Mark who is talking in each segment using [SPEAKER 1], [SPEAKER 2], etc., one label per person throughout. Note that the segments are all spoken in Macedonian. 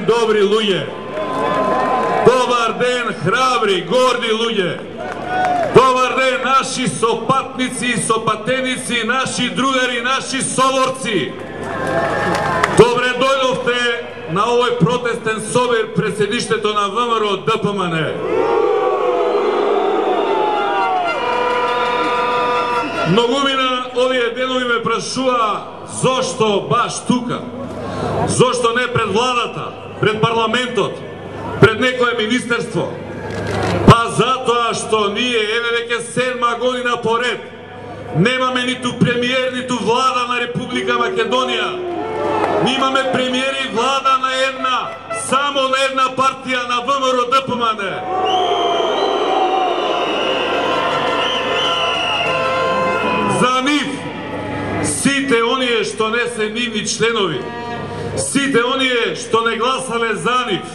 [SPEAKER 1] ден, добри луѓе! Добар ден, храбри, горди луѓе! Добар ден, наши сопатници и сопатеници, наши другари, наши соборци! Добре дојдовте на овој протестен собир пред седиштето на ВМРО ДПМН. Многумина овие денови ме прашува зошто баш тука? Зошто не пред владата, пред парламентот, пред некое министерство? Па затоа што ние еве веќе 7 година поред немаме ниту премиер, ниту влада на Република Македонија. Имаме премиер и влада на само на една партија, на ВМРО ДПМН. За нив, сите оние што не се нивни членови, сите оние што не гласале за нив,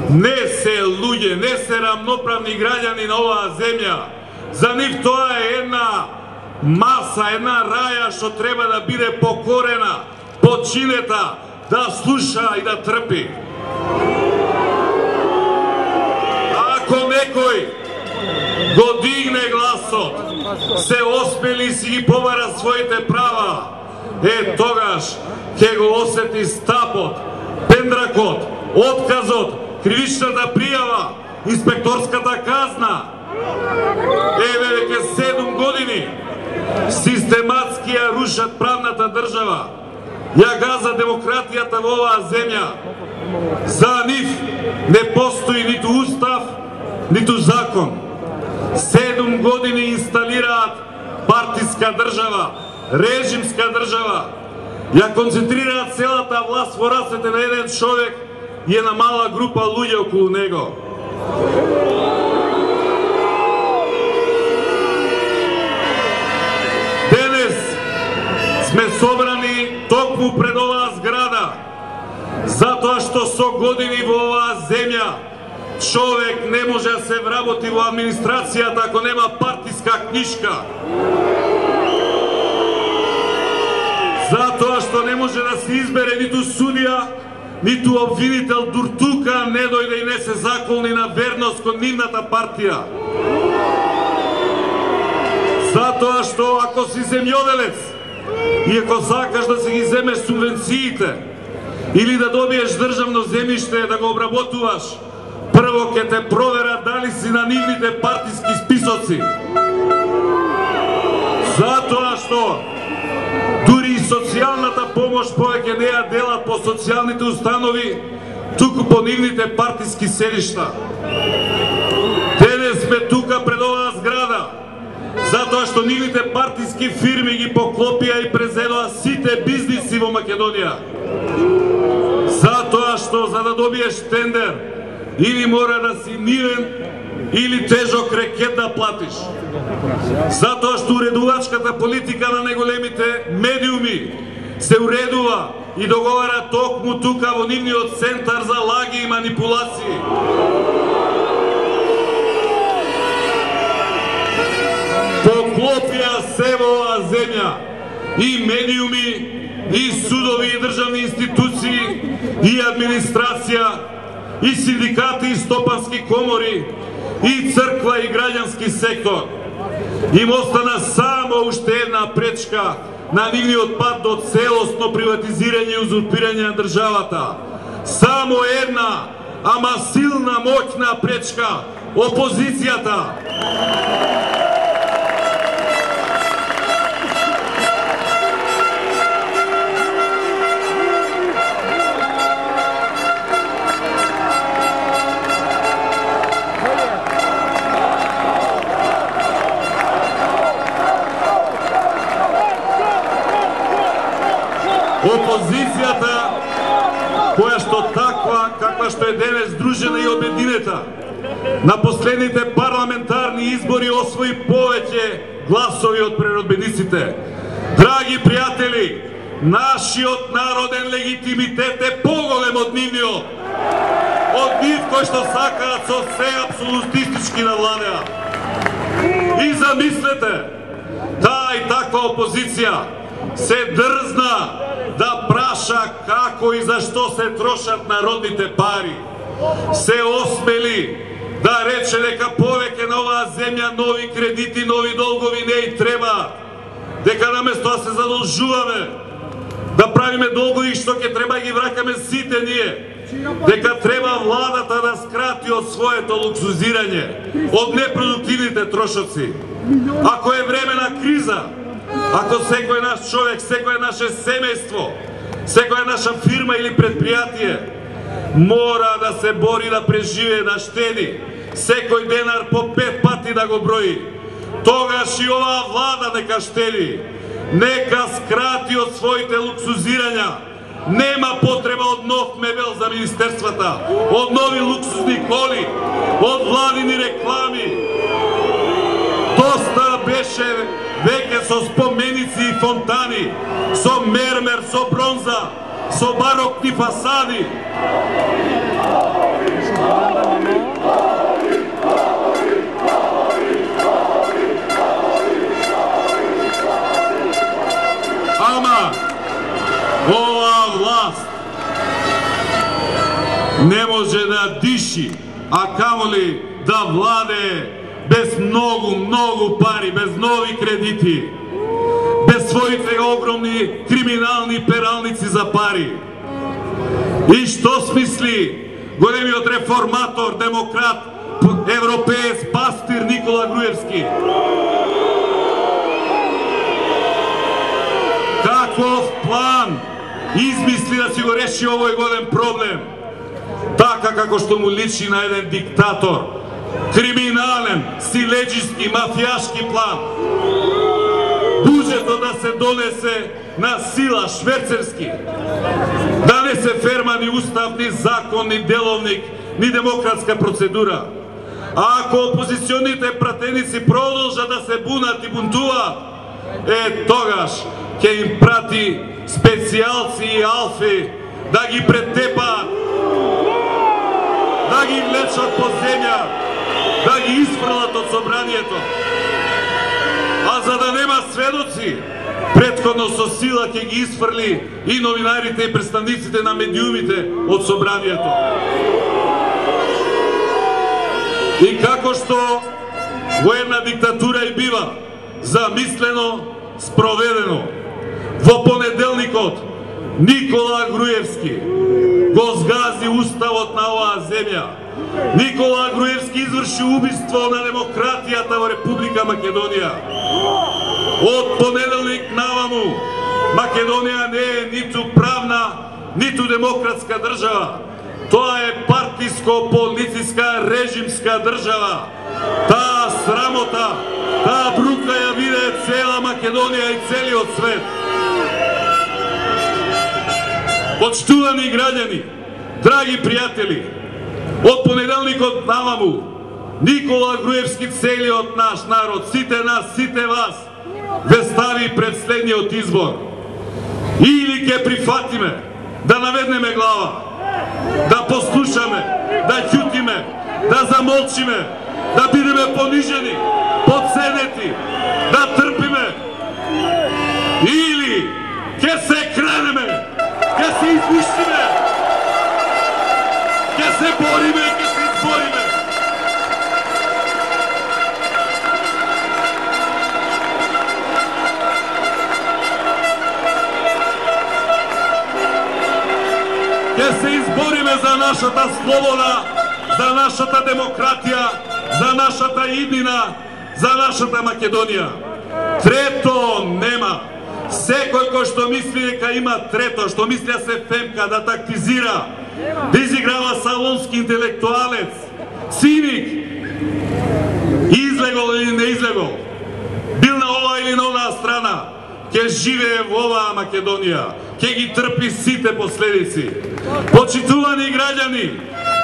[SPEAKER 1] не се луѓе, не се рамноправни граѓани на оваа земја. За нив тоа е една маса, една раја што треба да биде покорена, подчинета, да слуша и да трпи. Ако некој го дигне гласот, се оспели и си ги побара своите права, тогаш ќе го осети стапот, пендракот, отказот, кривичната пријава, инспекторската казна. Еве веќе 7 години систематски ја рушат правната држава, ја газа демократијата во оваа земја. За нив не постои ниту устав, ниту закон. 7 години инсталираат партиска држава, режимска држава. Ја концентрираат целата власт во рацете на еден човек и една мала група луѓе околу него. Денес сме собрани токму пред оваа зграда, затоа што со години во оваа земја човек не може да се вработи во администрацијата ако нема партиска книшка. Затоа што не може да се избере ниту судија, ниту обвинител Дуртука не дојде и не се заколни на верност кон нивната партија. Затоа што ако си земјоделец и ако сакаш да си ги земеш субвенциите или да добиеш државно земјиште да го обработуваш, прво ќе те проверат дали си на нивните партиски списоци. Затоа што дури и социјалната помош повеќе не ја делат по социјалните установи, туку по нивните партиски седишта. Денес сме тука пред оваа зграда, затоа што нивните партиски фирми ги поклопија и презедоа сите бизниси во Македонија. Затоа што за да добиеш тендер, или мора да си нивен, или тежок рекет да платиш. Затоа што уредувачката политика на најголемите медиуми се уредува и договара токму тука во нивниот центар за лаги и манипулации. Поклопија се во оваа земја и медиуми, и судови, и државни институции, и администрација, и синдикати, и стопански комори, и црква, и граѓански сектор. Им остана само уште една пречка на нивниот пат до целосно приватизирање и узурпирање на државата. Само една, ама силна, моќна пречка — опозицијата. Опозицијата, која што таква, каква што е денес здружена и обединета, на последните парламентарни избори освои повеќе гласови од преродбениците. Драги пријатели, нашиот народен легитимитет е поголем од нивниот. Од нив кои што сакаат со се апсолутистички да владеат. И замислете, таа и таква опозиција се дрзна да праша како и за што се трошат народните пари. Се осмели да рече дека повеќе на оваа земја нови кредити, нови долгови не и треба. Дека наместо да се задолжуваме, да правиме долгови што ќе треба ги вракаме сите ние. Дека треба владата да скрати од своето луксузирање, од непродуктивните трошоци. Ако е време на криза, ако секој наш човек, секој наше семејство, секоја наша фирма или предпријатие мора да се бори да преживее, да штеди, секој денар по 5 пати да го брои, тогаш и оваа влада нека штеди, нека скрати од своите луксузирања. Нема потреба од нов мебел за министерствата, од нови луксузни коли, од владини реклами. Доста беше веќе со споменици и фонтани, со мермер, со бронза, со барокни фасади. Ама оваа власт не може да диши, а камоли да владее без многу пари, без нови кредити, без своите огромни криминални пералници за пари. И што смисли големиот реформатор, демократ, европеец, пастир Никола Груевски? Каков план измисли да си го реши овој голем проблем? Така како што му личи на еден диктатор, криминален, силеџиски, мафијашки план. Буџетот да се донесе на сила, шверцерски. Да не се ферма ни устав, ни закон, ни деловник, ни демократска процедура. А ако опозиционите пратеници продолжат да се бунат и бунтуваат, тогаш ќе им прати специјалци и алфи да ги претепаат, да ги влечат по земја, да ги изфрлат од собранието. А за да нема сведоци, претходно со сила ќе ги изфрли и новинарите и представниците на медиумите од собранието. И како што во една диктатура и бива замислено, спроведено, во понеделникот Никола Груевски го згази уставот на оваа земја. Никола Груевски изврши убиство на демократијата во Република Македонија. Од понеделник наваму Македонија не е ниту правна, ниту демократска држава. Тоа е партиско-полициска режимска држава. Таа срамота, таа брука ја виде цела Македонија и целиот свет. Почитувани граѓани, драги пријатели, од понеделникот наваму Никола Груевски целиот наш народ, сите нас, сите вас, ве стави пред следниот избор. Или ќе прифатиме да наведнеме глава, да послушаме, да ќутиме, да замолчиме, да бидеме понижени, подценети, да трпиме, или ќе се кренеме, ќе се извиштиме, ќе се бориме и ќе се избориме. Ќе се избориме за нашата слобода, за нашата демократија, за нашата иднина, за нашата Македонија. Трето нема. Секој кој што мисли дека има трето, што мисли да се фемка, да тактизира, да изиграва салонски интелектуалец, циник, излегол или не излегол, бил на ова или на онаа страна, ќе живее во оваа Македонија, ќе ги трпи сите последици. Почитувани граѓани,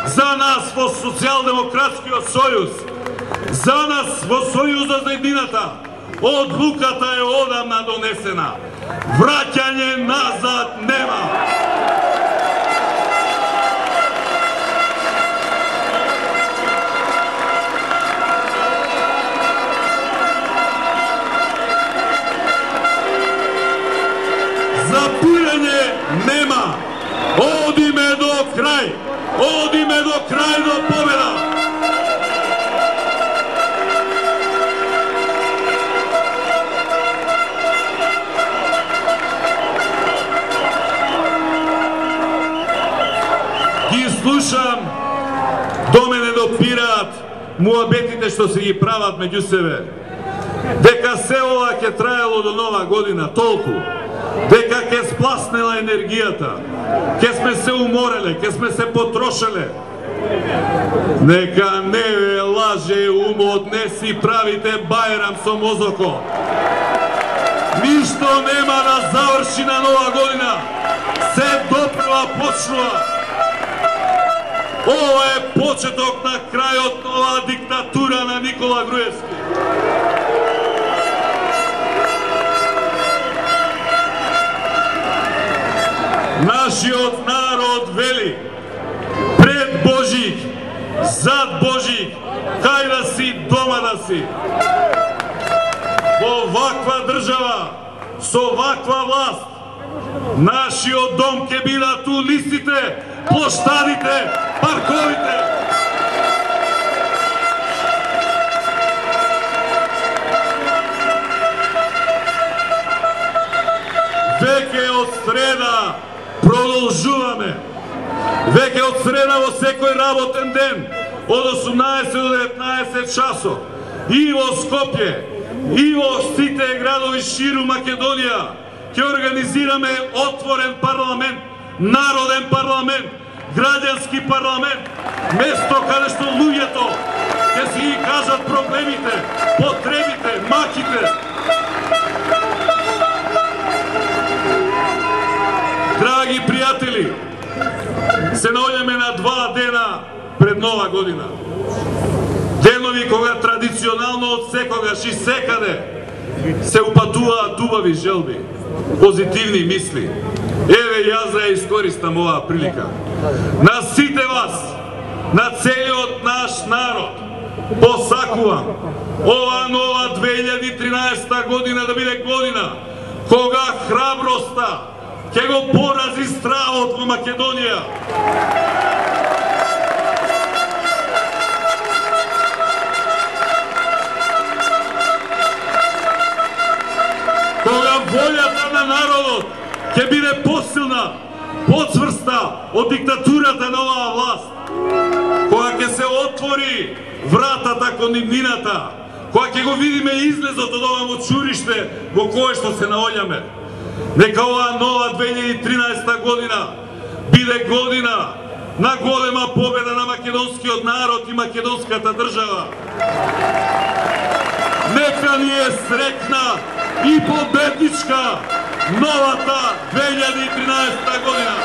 [SPEAKER 1] за нас во Социјалдемократскиот сојуз, за нас во Сојузот за еднината, одлуката е одамна донесена. Враќање назад нема. Запирање nема. Odime do kraj. Odime do kraj do pobjeda. Ги слушам, до мене допираат муабетите што се ги прават меѓу себе. Дека се ова ќе траело до нова година, толку. Дека ќе спласнела енергијата, ќе сме се умореле, ќе сме се потрошеле. Нека не ве лаже умот, не си правите бајрам со мозокот. Ништо нема да заврши на нова година. Се допрва почнува. Ова е почеток на крајот на оваа диктатура на Никола Груевски. Нашиот народ вели: пред Божик, зад Божик, кај да си, дома да си. Во ваква држава, со ваква власт, нашиот дом ќе бидат улиците, плоштадите, парковите. Веќе од среда продолжуваме. Веќе од среда во секој работен ден, од 18 до 19 часов, и во Скопје, и во сите градови ширум Македонија, ќе организираме отворен парламент, народен парламент, граѓански парламент, место каде што луѓето ќе си ги кажат проблемите, потребите, маките. Драги пријатели, се наоѓаме на 2 дена пред нова година. Денови кога традиционално од секогаш и секаде се упатуваат убави желби, позитивни мисли. Еве јас да ја искористам оваа прилика. На сите вас, на целиот наш народ, посакувам ова нова 2013 година да биде година кога храброста ќе го порази стравот во Македонија. Кога волјата на народот ќе биде посилна, поцврста од диктатурата на оваа власт. Кога ќе се отвори вратата кон иднината, кога ќе го видиме излезот од ова мочуриште во кое што се наоѓаме. Нека оваа нова 2013 година биде година на голема победа на македонскиот народ и македонската држава. Нека ни е среќна и победничка новата 2013 година.